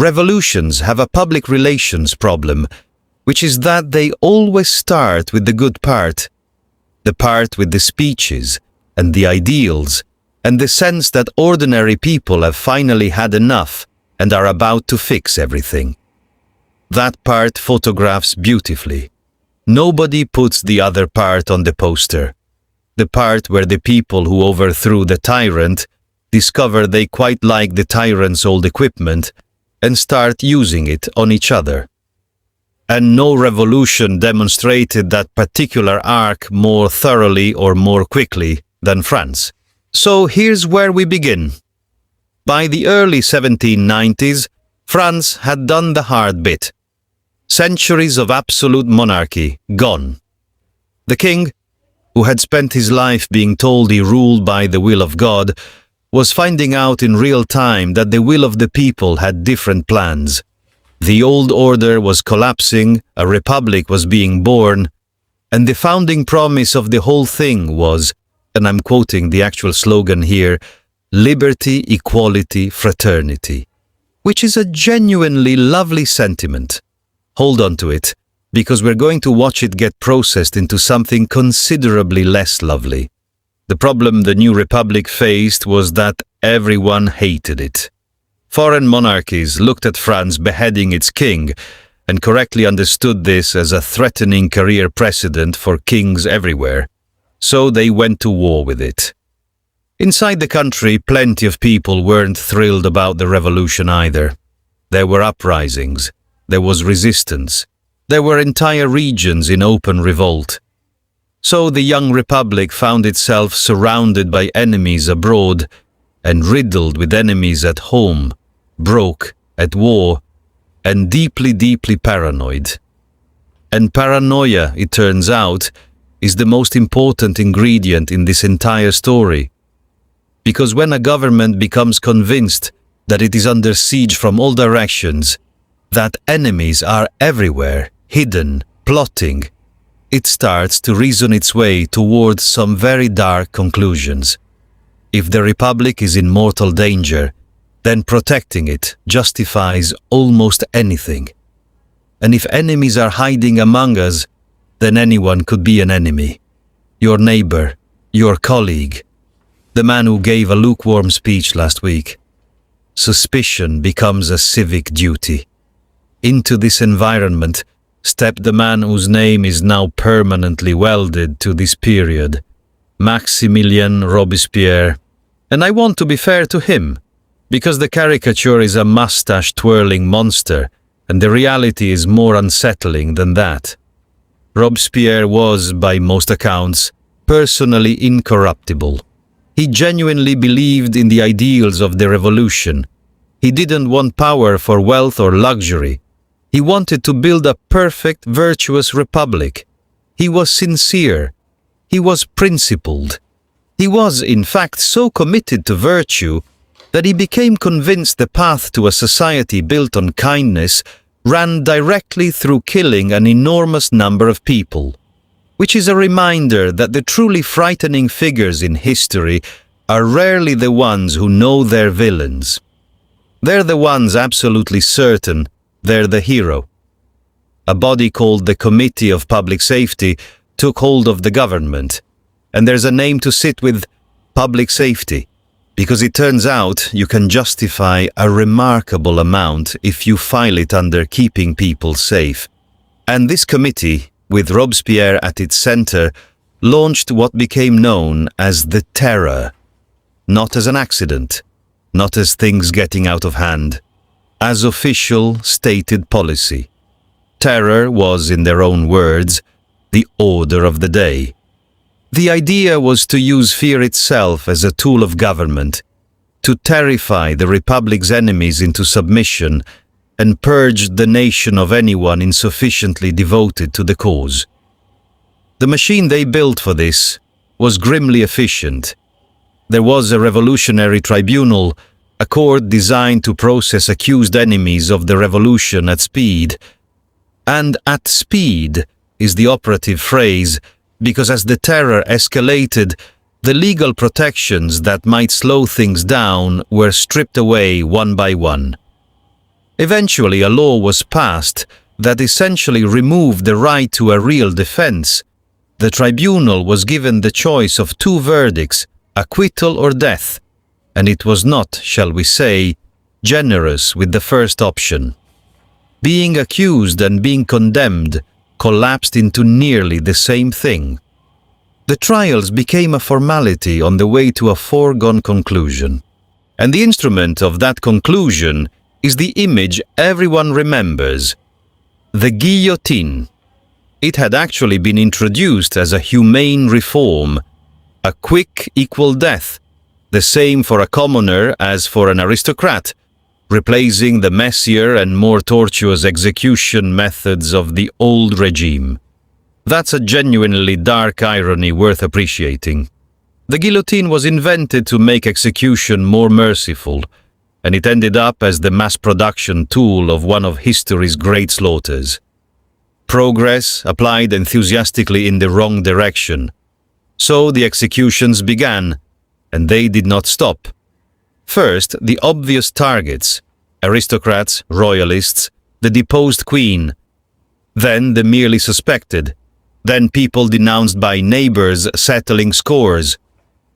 Revolutions have a public relations problem, which is that they always start with the good part. The part with the speeches and the ideals and the sense that ordinary people have finally had enough and are about to fix everything. That part photographs beautifully. Nobody puts the other part on the poster. The part where the people who overthrew the tyrant discover they quite like the tyrant's old equipment and start using it on each other. And no revolution demonstrated that particular arc more thoroughly or more quickly than France. So here's where we begin. By the early 1790s, France had done the hard bit. Centuries of absolute monarchy gone. The king, who had spent his life being told he ruled by the will of God, was finding out in real time that the will of the people had different plans. The old order was collapsing, a republic was being born, and the founding promise of the whole thing was, and I'm quoting the actual slogan here, liberty, equality, fraternity, which is a genuinely lovely sentiment. Hold on to it, because we're going to watch it get processed into something considerably less lovely. The problem the new republic faced was that everyone hated it. Foreign monarchies looked at France beheading its king and correctly understood this as a threatening career precedent for kings everywhere. So they went to war with it. Inside the country, plenty of people weren't thrilled about the revolution either. There were uprisings. There was resistance. There were entire regions in open revolt. So the young republic found itself surrounded by enemies abroad and riddled with enemies at home, broke, at war, and deeply, deeply paranoid. And paranoia, it turns out, is the most important ingredient in this entire story. Because when a government becomes convinced that it is under siege from all directions, that enemies are everywhere, hidden, plotting, it starts to reason its way towards some very dark conclusions. If the Republic is in mortal danger, then protecting it justifies almost anything. And if enemies are hiding among us, then anyone could be an enemy. Your neighbor, your colleague, the man who gave a lukewarm speech last week. Suspicion becomes a civic duty. Into this environment stepped the man whose name is now permanently welded to this period, Maximilien Robespierre. And I want to be fair to him, because the caricature is a mustache-twirling monster, and the reality is more unsettling than that. Robespierre was, by most accounts, personally incorruptible. He genuinely believed in the ideals of the revolution. He didn't want power for wealth or luxury. He wanted to build a perfect, virtuous republic. He was sincere. He was principled. He was, in fact, so committed to virtue that he became convinced the path to a society built on kindness ran directly through killing an enormous number of people, which is a reminder that the truly frightening figures in history are rarely the ones who know their villains. They're the ones absolutely certain they're the hero. A body called the Committee of Public Safety took hold of the government, and there's a name to sit with: public safety, because it turns out you can justify a remarkable amount if you file it under keeping people safe. And this committee, with Robespierre at its center, launched what became known as the Terror. Not as an accident, not as things getting out of hand, as official stated policy. Terror was, in their own words, the order of the day. The idea was to use fear itself as a tool of government, to terrify the Republic's enemies into submission and purge the nation of anyone insufficiently devoted to the cause. The machine they built for this was grimly efficient. There was a revolutionary tribunal, a court designed to process accused enemies of the revolution at speed. And at speed is the operative phrase, because as the terror escalated, the legal protections that might slow things down were stripped away one by one. Eventually, a law was passed that essentially removed the right to a real defense. The tribunal was given the choice of two verdicts, acquittal or death, and it was not, shall we say, generous with the first option. Being accused and being condemned collapsed into nearly the same thing. The trials became a formality on the way to a foregone conclusion. And the instrument of that conclusion is the image everyone remembers, the guillotine. It had actually been introduced as a humane reform, a quick equal death, the same for a commoner as for an aristocrat, replacing the messier and more tortuous execution methods of the old regime. That's a genuinely dark irony worth appreciating. The guillotine was invented to make execution more merciful, and it ended up as the mass production tool of one of history's great slaughters. Progress applied enthusiastically in the wrong direction. So the executions began, and they did not stop. First, the obvious targets, aristocrats, royalists, the deposed queen. Then the merely suspected. Then people denounced by neighbors settling scores.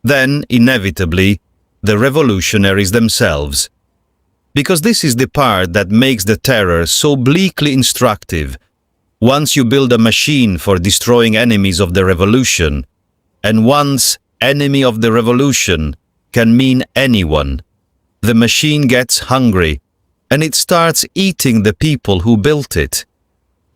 Then, inevitably, the revolutionaries themselves. Because this is the part that makes the terror so bleakly instructive. Once you build a machine for destroying enemies of the revolution, and once enemy of the revolution can mean anyone, the machine gets hungry, and it starts eating the people who built it.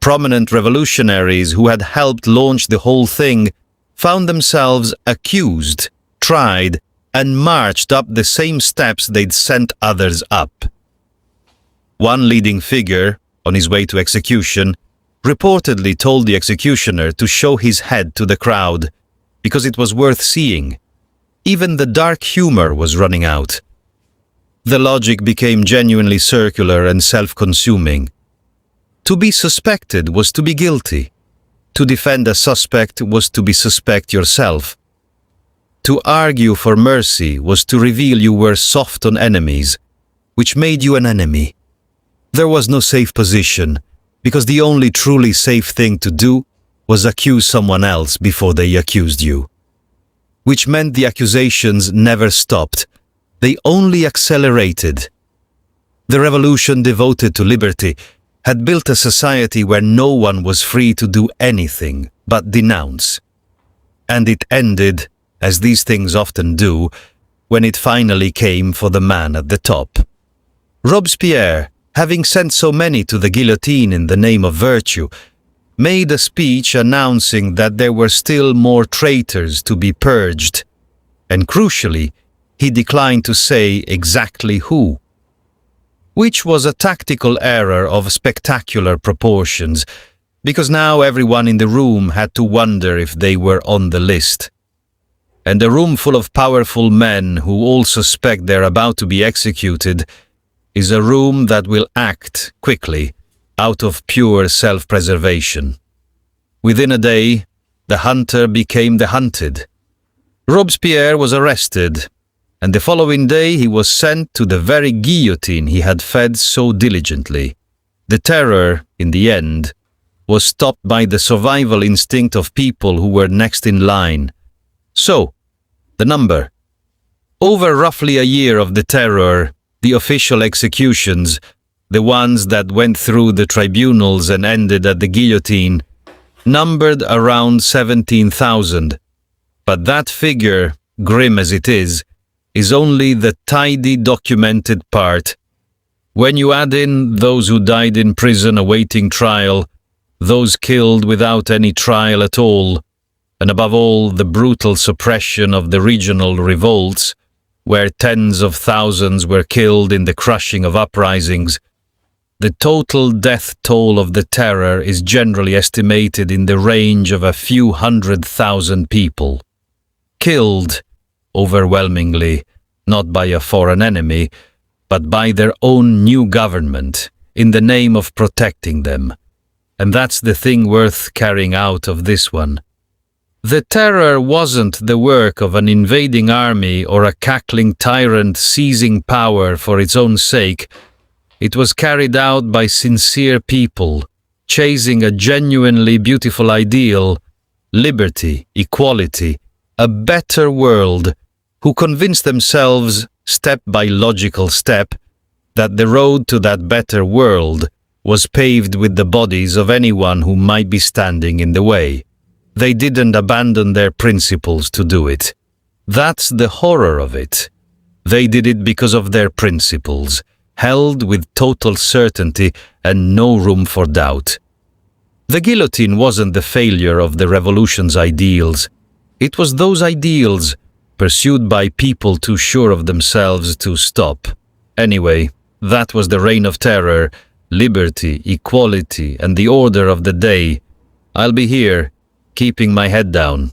Prominent revolutionaries who had helped launch the whole thing found themselves accused, tried, and marched up the same steps they'd sent others up. One leading figure, on his way to execution, reportedly told the executioner to show his head to the crowd, because it was worth seeing. Even the dark humor was running out. The logic became genuinely circular and self-consuming. To be suspected was to be guilty. To defend a suspect was to be suspect yourself. To argue for mercy was to reveal you were soft on enemies, which made you an enemy. There was no safe position, because the only truly safe thing to do was accuse someone else before they accused you. Which meant the accusations never stopped. They only accelerated. The revolution devoted to liberty had built a society where no one was free to do anything but denounce. And it ended, as these things often do, when it finally came for the man at the top. Robespierre, having sent so many to the guillotine in the name of virtue, made a speech announcing that there were still more traitors to be purged, and crucially, he declined to say exactly who. Which was a tactical error of spectacular proportions, because now everyone in the room had to wonder if they were on the list. And a room full of powerful men who all suspect they're about to be executed is a room that will act quickly, out of pure self-preservation. Within a day, the hunter became the hunted. Robespierre was arrested, and the following day he was sent to the very guillotine he had fed so diligently. The terror, in the end, was stopped by the survival instinct of people who were next in line. So, the number. Over roughly a year of the terror, the official executions, the ones that went through the tribunals and ended at the guillotine, numbered around 17,000. But that figure, grim as it is only the tidy documented part. When you add in those who died in prison awaiting trial, those killed without any trial at all, and above all the brutal suppression of the regional revolts, where tens of thousands were killed in the crushing of uprisings, the total death toll of the terror is generally estimated in the range of a few 100,000 people. Killed, overwhelmingly, not by a foreign enemy, but by their own new government, in the name of protecting them. And that's the thing worth carrying out of this one. The terror wasn't the work of an invading army or a cackling tyrant seizing power for its own sake. It was carried out by sincere people, chasing a genuinely beautiful ideal, liberty, equality, a better world, who convinced themselves, step by logical step, that the road to that better world was paved with the bodies of anyone who might be standing in the way. They didn't abandon their principles to do it. That's the horror of it. They did it because of their principles, held with total certainty and no room for doubt. The guillotine wasn't the failure of the revolution's ideals. It was those ideals, pursued by people too sure of themselves to stop. Anyway, that was the reign of terror, liberty, equality, and the order of the day. I'll be here, keeping my head down.